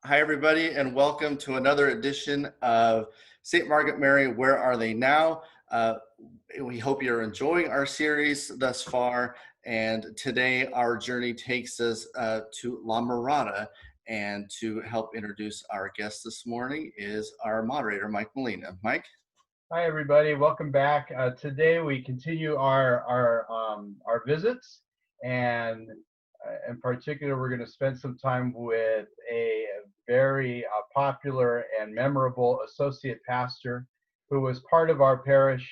Hi, everybody, and welcome to another edition of St. Margaret Mary, Where Are They Now? We hope you're enjoying our series thus far, and today our journey takes us to La Mirada, and to help introduce our guest this morning is our moderator, Mike Molina. Mike? Hi, everybody. Welcome back. Today we continue our visits, and in particular, we're going to spend some time with a very popular and memorable associate pastor who was part of our parish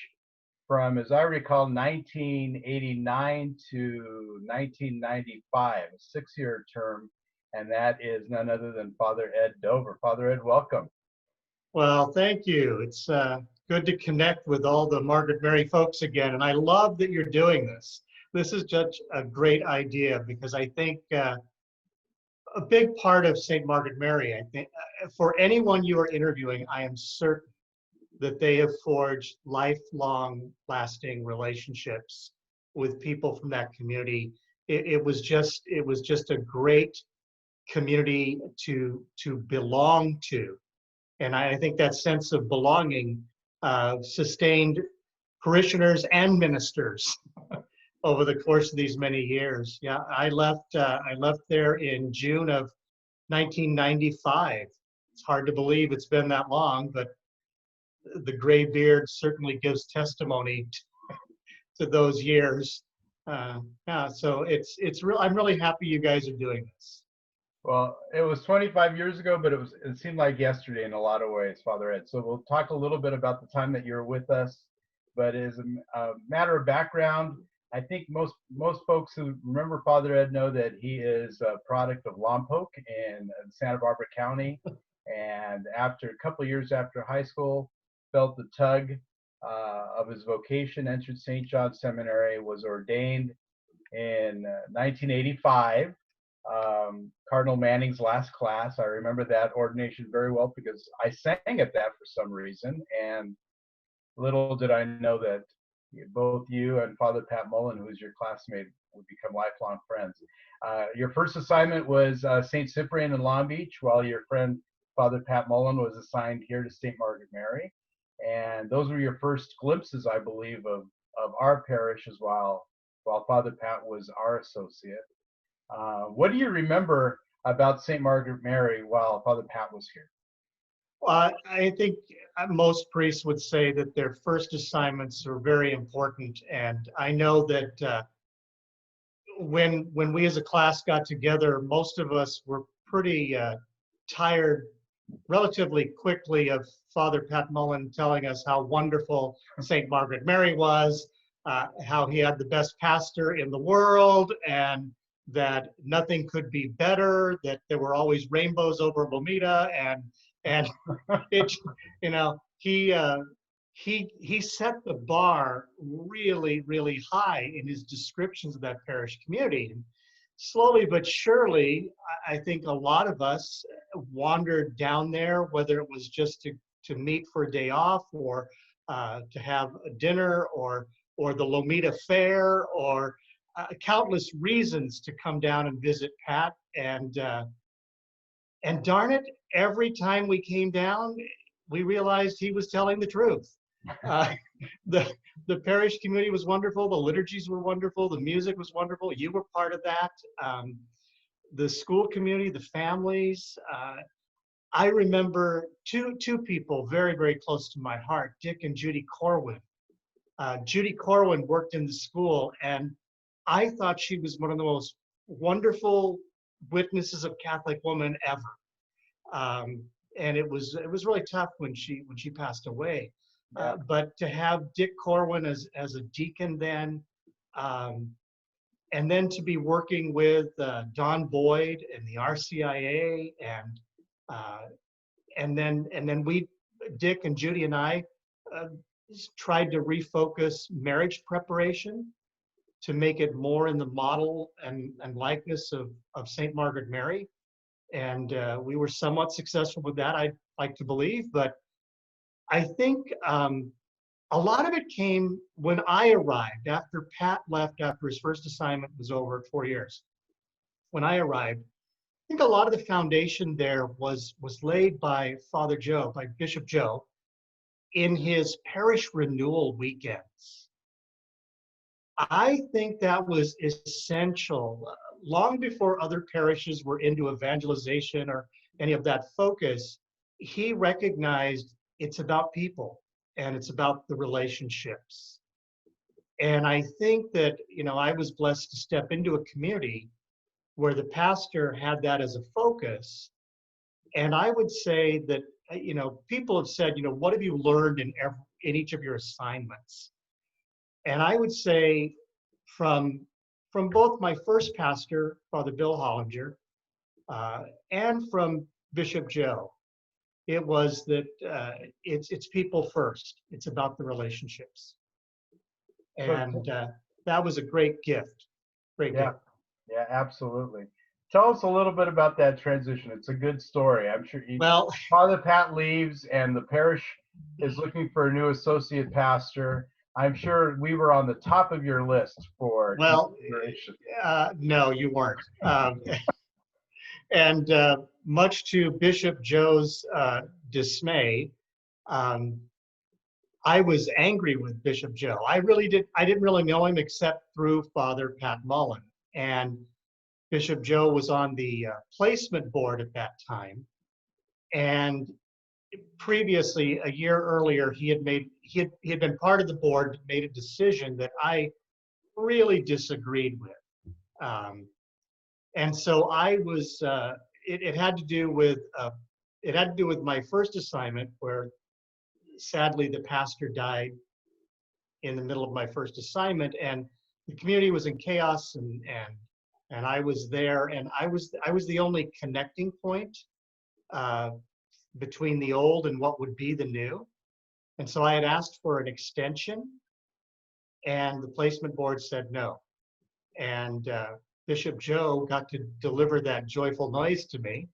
from, as I recall, 1989 to 1995, a 6-year term, and that is none other than Father Ed Dover. Father Ed, welcome. Well, thank you. It's good to connect with all the Margaret Mary folks again, and I love that you're doing this. This is such a great idea because I think a big part of St. Margaret Mary, I think, for anyone you are interviewing, I am certain that they have forged lifelong, lasting relationships with people from that community. It was just a great community to belong to. And I think that sense of belonging sustained parishioners and ministers over the course of these many years. Yeah, I left there in June of 1995. It's hard to believe it's been that long, but the gray beard certainly gives testimony to those years. Yeah, so it's real. I'm really happy you guys are doing this. Well, it was 25 years ago, but it seemed like yesterday in a lot of ways, Father Ed. So we'll talk a little bit about the time that you were with us. But as a matter of background, I think most folks who remember Father Ed know that he is a product of Lompoc in Santa Barbara County. And after a couple of years after high school, felt the tug of his vocation, entered St. John's Seminary, was ordained in 1985. Cardinal Manning's last class. I remember that ordination very well because I sang at that for some reason, and little did I know that both you and Father Pat Mullen, who's your classmate, would become lifelong friends. Your first assignment was St. Cyprian in Long Beach, while your friend Father Pat Mullen was assigned here to St. Margaret Mary, and those were your first glimpses, I believe, of our parish as well, while Father Pat was our associate. What do you remember about St. Margaret Mary while Father Pat was here? I think most priests would say that their first assignments are very important, and I know that when we as a class got together, most of us were pretty tired relatively quickly of Father Pat Mullen telling us how wonderful St. Margaret Mary was, how he had the best pastor in the world, and that nothing could be better, that there were always rainbows over Lomita, and it, you know, he set the bar really, really high in his descriptions of that parish community. And slowly but surely, I think a lot of us wandered down there, whether it was just to meet for a day off, or to have a dinner, or the Lomita Fair, or countless reasons to come down and visit Pat. And darn it, every time we came down, we realized he was telling the truth. The parish community was wonderful. The liturgies were wonderful. The music was wonderful. You were part of that. The school community, the families. I remember two people very, very close to my heart, Dick and Judy Corwin. Judy Corwin worked in the school, and I thought she was one of the most wonderful witnesses of Catholic woman ever. And it was really tough when she passed away. Yeah. But to have Dick Corwin as a deacon then, and then to be working with Don Boyd and the RCIA, and then we, Dick and Judy and I, tried to refocus marriage preparation to make it more in the model and likeness of St. Margaret Mary. And we were somewhat successful with that, I'd like to believe. But I think a lot of it came when I arrived, after Pat left, after his first assignment was over at 4 years. When I arrived, think a lot of the foundation there was laid by Father Joe, by Bishop Joe, in his parish renewal weekends. I think that was essential. Long before other parishes were into evangelization or any of that focus, he recognized it's about people and it's about the relationships. And I think that, I was blessed to step into a community where the pastor had that as a focus. And I would say that, people have said, what have you learned in each of your assignments? And I would say from both my first pastor, Father Bill Hollinger, and from Bishop Joe, it was that it's people first. It's about the relationships. And that was a great gift. Great gift. Yeah, absolutely. Tell us a little bit about that transition. It's a good story. I'm sure Father Pat leaves and the parish is looking for a new associate pastor. I'm sure we were on the top of your list for consideration. No, you weren't. And much to Bishop Joe's dismay, I was angry with Bishop Joe. I didn't really know him except through Father Pat Mullen. And Bishop Joe was on the placement board at that time. And previously, a year earlier, he had been part of the board, made a decision that I really disagreed with. And so I was, it had to do with my first assignment, where sadly the pastor died in the middle of my first assignment, and the community was in chaos, and I was there, and I was the only connecting point between the old and what would be the new. And so I had asked for an extension, and the placement board said no. And Bishop Joe got to deliver that joyful noise to me.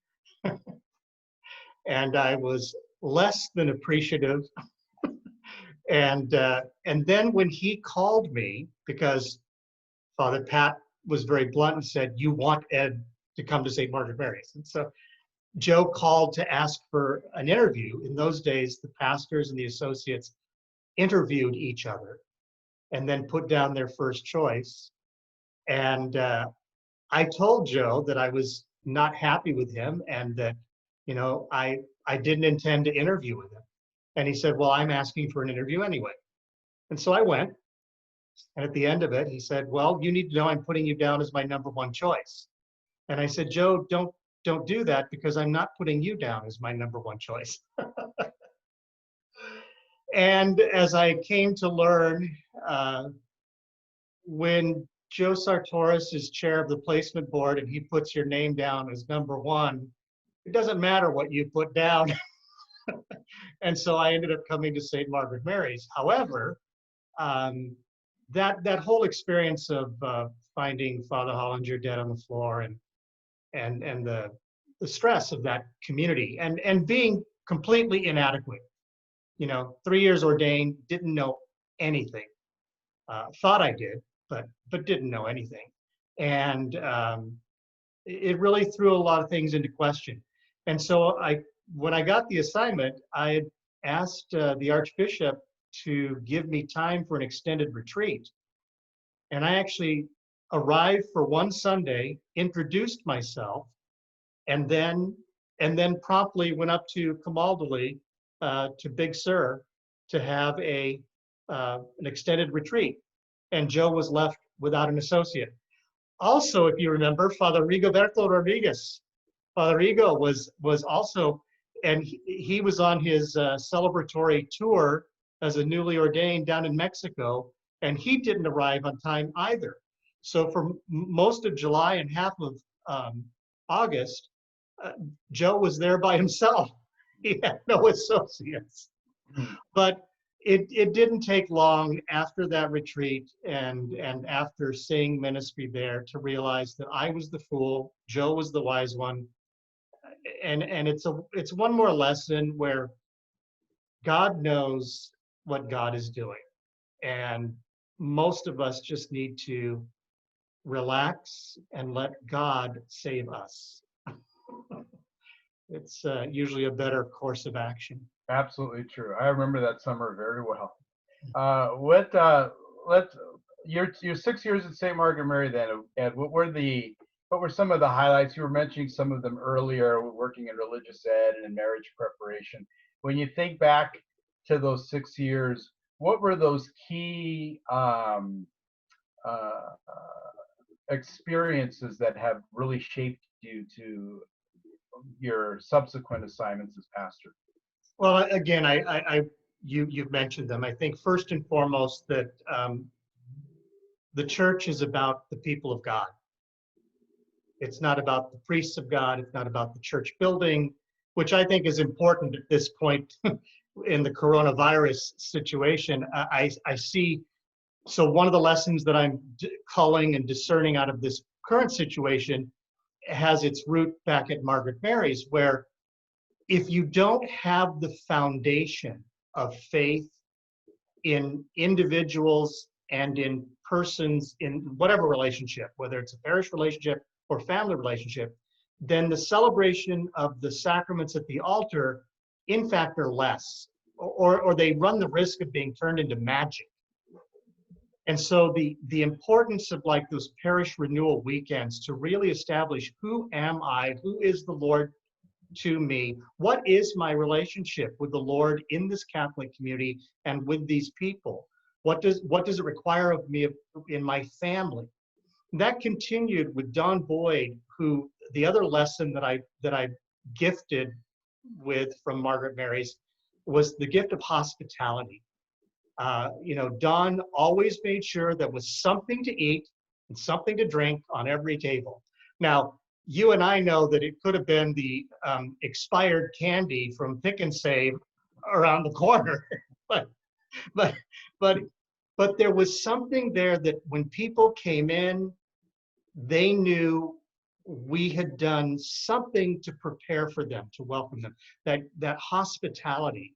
And I was less than appreciative. And then when he called me, because Father Pat was very blunt and said, "You want Ed to come to St. Margaret Mary's." And so Joe called to ask for an interview. In those days, the pastors and the associates interviewed each other and then put down their first choice. And I told Joe that I was not happy with him and that, I didn't intend to interview with him. And he said, "Well, I'm asking for an interview anyway." And so I went. And at the end of it, he said, "Well, you need to know I'm putting you down as my number one choice." And I said, "Joe, don't do that, because I'm not putting you down as my number one choice." And as I came to learn, when Joe Sartoris is chair of the placement board and he puts your name down as number one, it doesn't matter what you put down. And so I ended up coming to St. Margaret Mary's. However, that whole experience of finding Father Hollinger dead on the floor and the stress of that community and being completely inadequate, 3 years ordained, didn't know anything. Thought I did, but didn't know anything. And it really threw a lot of things into question. And so when I got the assignment, I had asked the Archbishop to give me time for an extended retreat. And I actually arrived for one Sunday, introduced myself, and then promptly went up to Camaldoli, to Big Sur, to have an extended retreat. And Joe was left without an associate. Also, if you remember, Father Rigoberto Rodriguez. Father Rigo was also, and he was on his celebratory tour as a newly ordained down in Mexico, and he didn't arrive on time either. So for most of July and half of August, Joe was there by himself. He had no associates. But it didn't take long after that retreat and after seeing ministry there to realize that I was the fool, Joe was the wise one. And it's one more lesson where God knows what God is doing. And most of us just need to relax and let God save us. it's usually a better course of action. Absolutely true. I remember that summer very well. Let's your 6 years at St. Margaret Mary then, Ed, what were some of the highlights? You were mentioning some of them earlier, working in religious ed and in marriage preparation. When you think back to those 6 years, what were those key uh, experiences that have really shaped you to your subsequent assignments as pastor? Well, again, you've mentioned them. I think first and foremost that the church is about the people of God. It's not about the priests of God. It's not about the church building, which I think is important at this point in the coronavirus situation. I see. So one of the lessons that I'm culling and discerning out of this current situation has its root back at Margaret Mary's, where if you don't have the foundation of faith in individuals and in persons in whatever relationship, whether it's a parish relationship or family relationship, then the celebration of the sacraments at the altar, in fact, are less, or they run the risk of being turned into magic. And so the importance of like those parish renewal weekends to really establish who am I, who is the Lord to me, what is my relationship with the Lord in this Catholic community and with these people? What does it require of me in my family? And that continued with Don Boyd, who the other lesson that I gifted with from Margaret Mary's was the gift of hospitality. Don always made sure there was something to eat and something to drink on every table. Now, you and I know that it could have been the expired candy from Pick and Save around the corner, but there was something there that when people came in, they knew we had done something to prepare for them, to welcome them. That hospitality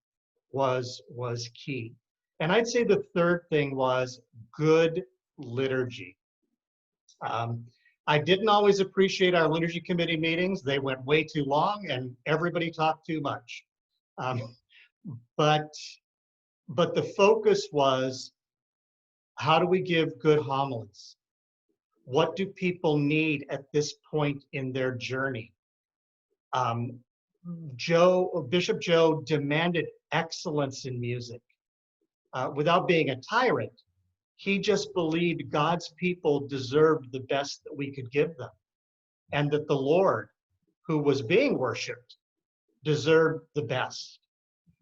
was key. And I'd say the third thing was good liturgy. I didn't always appreciate our liturgy committee meetings. They went way too long and everybody talked too much. But the focus was, how do we give good homilies? What do people need at this point in their journey? Bishop Joe demanded excellence in music. Without being a tyrant, he just believed God's people deserved the best that we could give them, and that the Lord, who was being worshiped, deserved the best.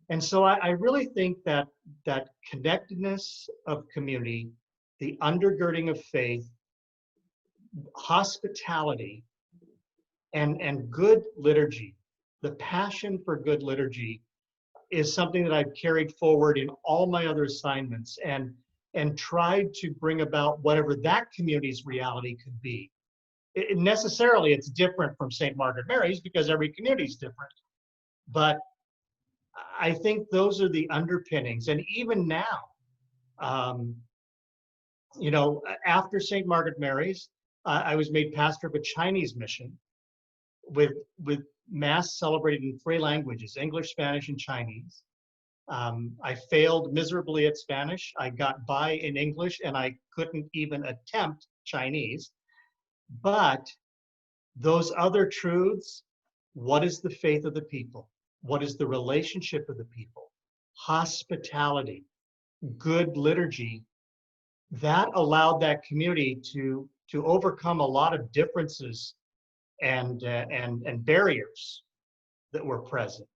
And so I really think that connectedness of community, the undergirding of faith, hospitality, and good liturgy, the passion for good liturgy, is something that I've carried forward in all my other assignments and tried to bring about whatever that community's reality could be. Necessarily, it's different from St. Margaret Mary's because every community is different. But I think those are the underpinnings. And even now, after St. Margaret Mary's, I was made pastor of a Chinese mission with Mass celebrated in 3 languages, English, Spanish, and Chinese. I failed miserably at Spanish. I got by in English, and I couldn't even attempt Chinese. But those other truths, what is the faith of the people? What is the relationship of the people? Hospitality, good liturgy, that allowed that community to overcome a lot of differences and barriers that were present.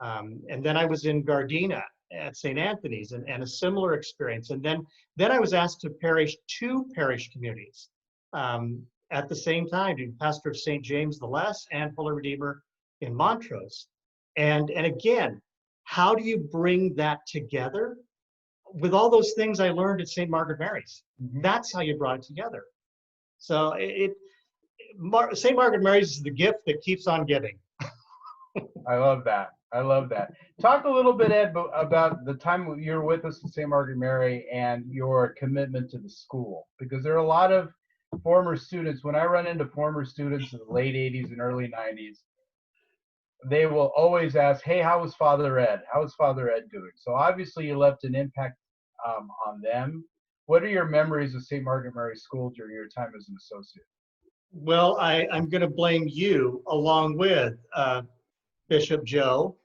And then I was in Gardena at St. Anthony's and a similar experience. And then I was asked to parish 2 parish communities at the same time, being pastor of St. James the Less and Holy Redeemer in Montrose. And again, how do you bring that together? With all those things I learned at St. Margaret Mary's. Mm-hmm. That's how you brought it together. So St. Margaret Mary's is the gift that keeps on giving. I love that. I love that. Talk a little bit, Ed, about the time you were with us at St. Margaret Mary and your commitment to the school, because there are a lot of former students. When I run into former students in the late 80s and early 90s, they will always ask, hey, how was Father Ed? How is Father Ed doing? So obviously you left an impact on them. What are your memories of St. Margaret Mary School during your time as an associate? Well, I'm going to blame you along with Bishop Joe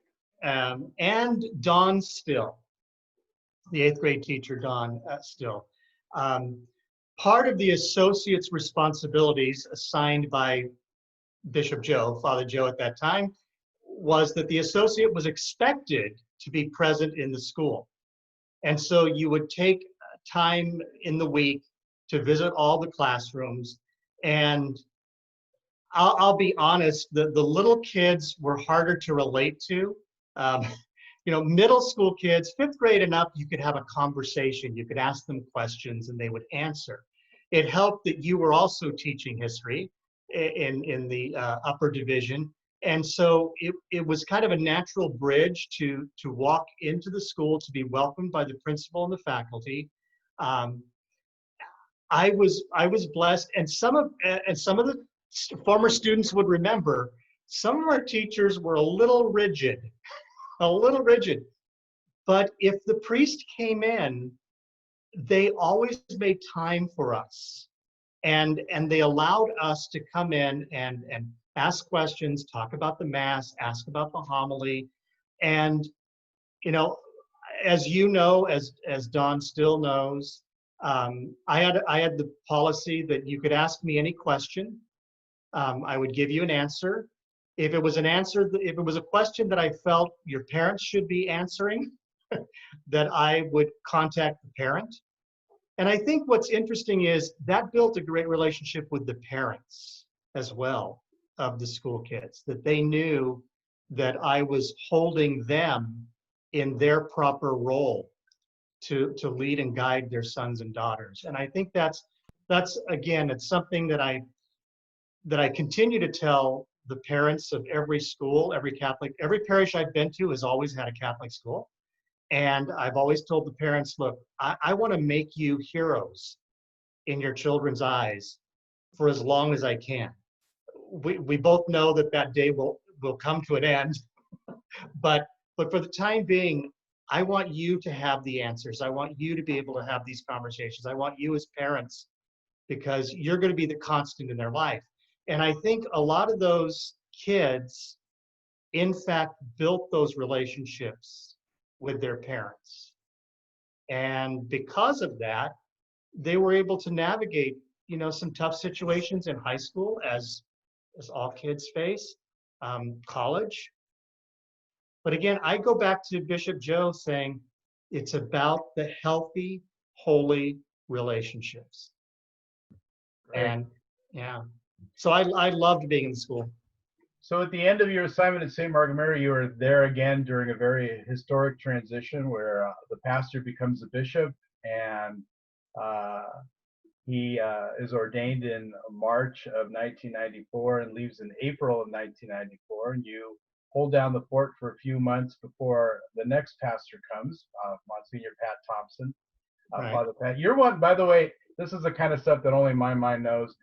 and Don Still, the 8th grade teacher, Don Still. Part of the associate's responsibilities assigned by Bishop Joe, Father Joe at that time, was that the associate was expected to be present in the school. And so you would take time in the week to visit all the classrooms. And I'll be honest, the little kids were harder to relate to. Middle school kids, 5th grade and up, you could have a conversation. You could ask them questions and they would answer. It helped that you were also teaching history in the upper division. And so it was kind of a natural bridge to walk into the school, to be welcomed by the principal and the faculty. I was blessed, and some of the former students would remember, some of our teachers were a little rigid. But if the priest came in, they always made time for us. And they allowed us to come in and ask questions, talk about the Mass, ask about the homily. And, as as Don Still knows, I had the policy that you could ask me any question. I would give you an answer. If it was a question that I felt your parents should be answering, that I would contact the parent. And I think what's interesting is that built a great relationship with the parents as well of the school kids, that they knew that I was holding them in their proper role to lead and guide their sons and daughters. And I think that's again, it's something that I continue to tell the parents of every school, every parish I've been to has always had a Catholic school. And I've always told the parents, look, I want to make you heroes in your children's eyes for as long as I can. We both know that day will come to an end, but for the time being, I want you to have the answers. I want you to be able to have these conversations. I want you as parents, because you're going to be the constant in their life. And I think a lot of those kids, in fact, built those relationships with their parents. And because of that, they were able to navigate, some tough situations in high school, as all kids face, college. But again, I go back to Bishop Joe saying, it's about the healthy, holy relationships. Right. And yeah, so I loved being in school. So at the end of your assignment at St. Margaret Mary, you were there again during a very historic transition where the pastor becomes a bishop, and he is ordained in March of 1994 and leaves in April of 1994. And you hold down the fort for a few months before the next pastor comes, Monsignor Pat Thompson. Right. Father Pat, you're one, by the way, this is the kind of stuff that only my mind knows.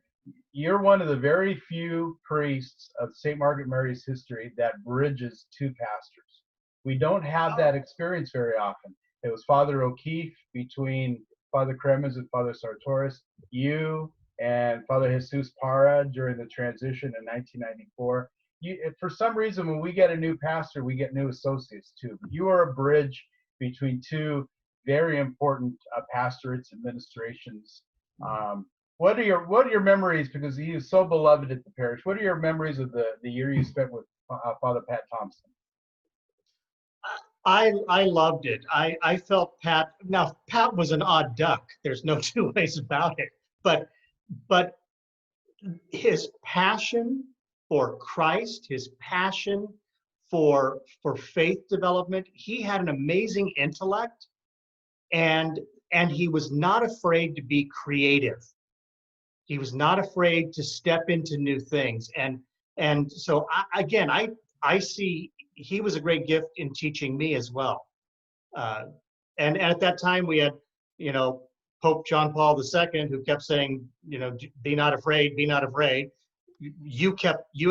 You're one of the very few priests of St. Margaret Mary's history that bridges two pastors. We don't have that experience very often. It was Father O'Keefe between Father Cremens and Father Sartoris, you and Father Jesus Parra during the transition in 1994. For some reason, when we get a new pastor, we get new associates too. You are a bridge between two very important pastorates, administrations. What are your memories, because he is so beloved at the parish? What are your memories of the year you spent with Father Pat Thompson? I loved it. I felt Pat. Now Pat was an odd duck. There's no two ways about it. But his passion for Christ, his passion for faith development, he had an amazing intellect, and he was not afraid to be creative. He was not afraid to step into new things. And so I see he was a great gift in teaching me as well. And at that time we had, Pope John Paul II, who kept saying, be not afraid, be not afraid. you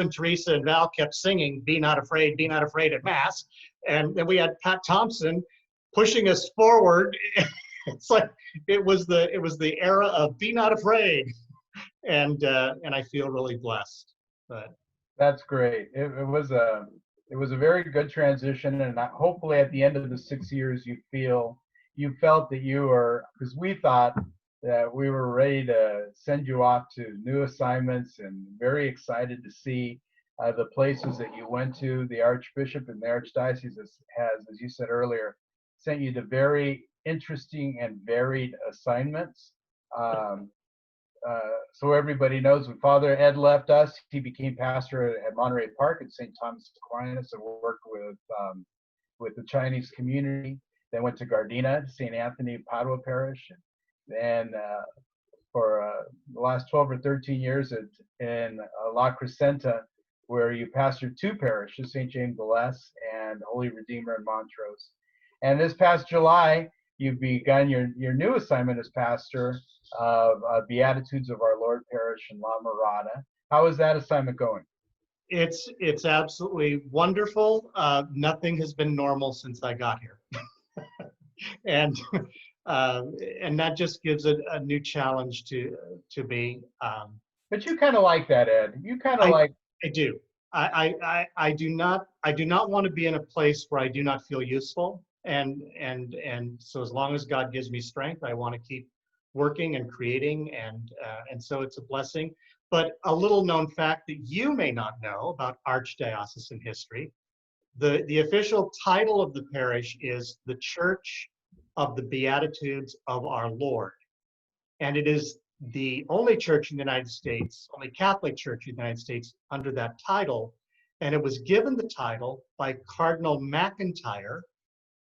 and Teresa and Val kept singing "Be Not Afraid, Be Not Afraid" at Mass, and then we had Pat Thompson pushing us forward. It's like it was the era of "Be Not Afraid," and I feel really blessed. But That's great. It was a very good transition, and hopefully at the end of the 6 years, you felt that you were, because we thought that we were ready to send you off to new assignments, and very excited to see the places that you went to. The Archbishop and the Archdiocese has, as you said earlier, sent you to very interesting and varied assignments. So everybody knows, when Father Ed left us, he became pastor at Monterey Park at St. Thomas Aquinas and worked with the Chinese community. Then went to Gardena, St. Anthony Padua Parish, and for the last 12 or 13 years in La Crescenta, where you pastored two parishes, St. James the Less and Holy Redeemer in Montrose. And this past July, you've begun your new assignment as pastor of Beatitudes of Our Lord Parish in La Mirada. How is that assignment going? it's absolutely wonderful. Nothing has been normal since I got here, and that just gives it a new challenge to me. But you kind of like that, Ed. You kind of like. I do. I do not want to be in a place where I do not feel useful. And so as long as God gives me strength, I want to keep working and creating, and so it's a blessing. But a little known fact that you may not know about archdiocesan history: the official title of the parish is the Church of the Beatitudes of Our Lord, and it is the only church in the United States, only Catholic church in the United States under that title. And it was given the title by Cardinal MacIntyre,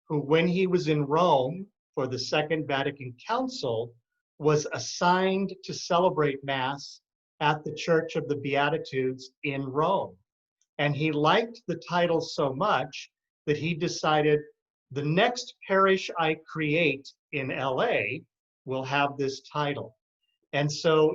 who, when he was in Rome for the Second Vatican Council, was assigned to celebrate Mass at the Church of the Beatitudes in Rome. And he liked the title so much that he decided, the next parish I create in LA will have this title. And so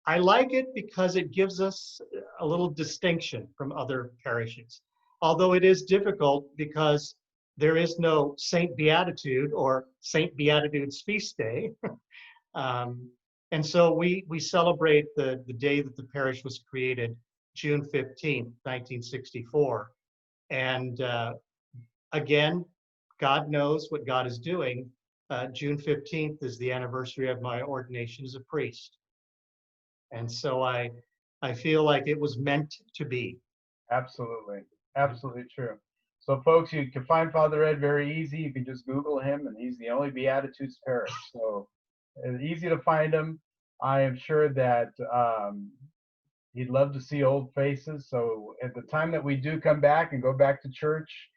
I like it because it gives us a little distinction from other parishes. Although it is difficult because there is no Saint Beatitude or Saint Beatitude's feast day. And so we celebrate the day that the parish was created, June 15th, 1964. And again, God knows what God is doing. June 15th is the anniversary of my ordination as a priest. And so I feel like it was meant to be. Absolutely. Absolutely true. So folks, you can find Father Ed very easy. You can just Google him, and he's the only Beatitudes parish. So it's easy to find him. I am sure that he'd love to see old faces. So at the time that we do come back and go back to church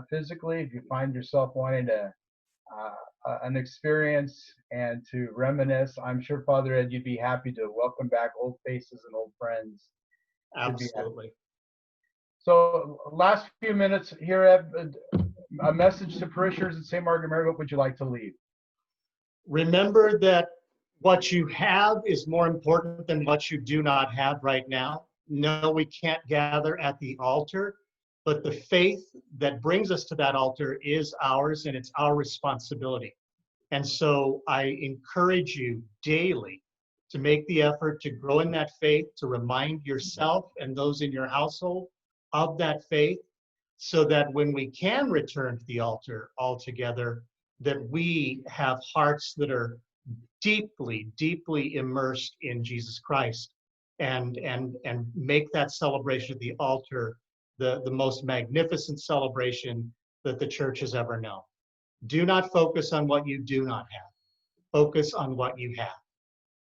physically, if you find yourself wanting to an experience and to reminisce, I'm sure, Father Ed, you'd be happy to welcome back old faces and old friends. Absolutely. So last few minutes here, Ed, a message to parishioners at St. Margaret Mary. What would you like to leave? Remember that what you have is more important than what you do not have right now. No, we can't gather at the altar, but the faith that brings us to that altar is ours, and it's our responsibility. And so I encourage you daily to make the effort to grow in that faith, to remind yourself and those in your household of that faith, so that when we can return to the altar all together, that we have hearts that are deeply, deeply immersed in Jesus Christ, and make that celebration of the altar the most magnificent celebration that the church has ever known. Do not focus on what you do not have. Focus on what you have.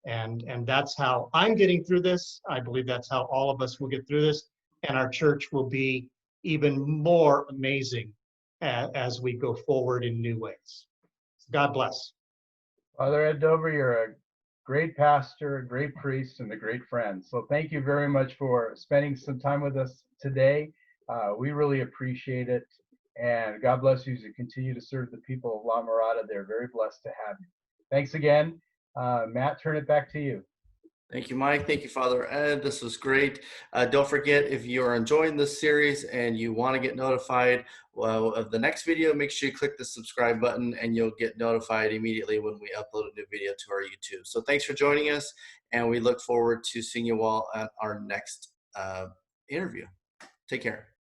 And that's how I'm getting through this. I believe that's how all of us will get through this. And our church will be even more amazing as we go forward in new ways. God bless. Father Ed Dover, you're a great pastor, a great priest, and a great friend. So thank you very much for spending some time with us today. We really appreciate it. And God bless you as you continue to serve the people of La Mirada. They're very blessed to have you. Thanks again. Matt, turn it back to you. Thank you, Mike. Thank you, Father Ed. This was great. Don't forget, if you are enjoying this series and you want to get notified of the next video, make sure you click the subscribe button and you'll get notified immediately when we upload a new video to our YouTube. So thanks for joining us, and we look forward to seeing you all at our next interview. Take care.